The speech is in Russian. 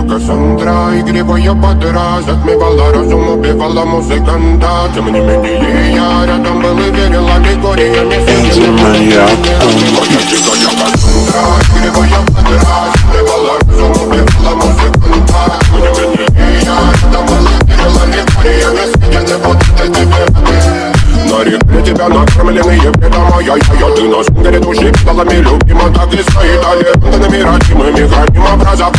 Кассандра, игривая подра, затмевала разум, убивала музыканта. Тем не менее я рядом был и верил аллегориями. Эти маньяк. Моя дикая Кассандра, игривая подра, затмевала разум, убивала музыканта. Тем не менее я рядом был и верил аллегориями. Я не буду тебе. Нарекли тебя накормленные бредом, ай-яй-яй, ты на сундере души педалами любима, так и стоит аллегориями. Механим образа,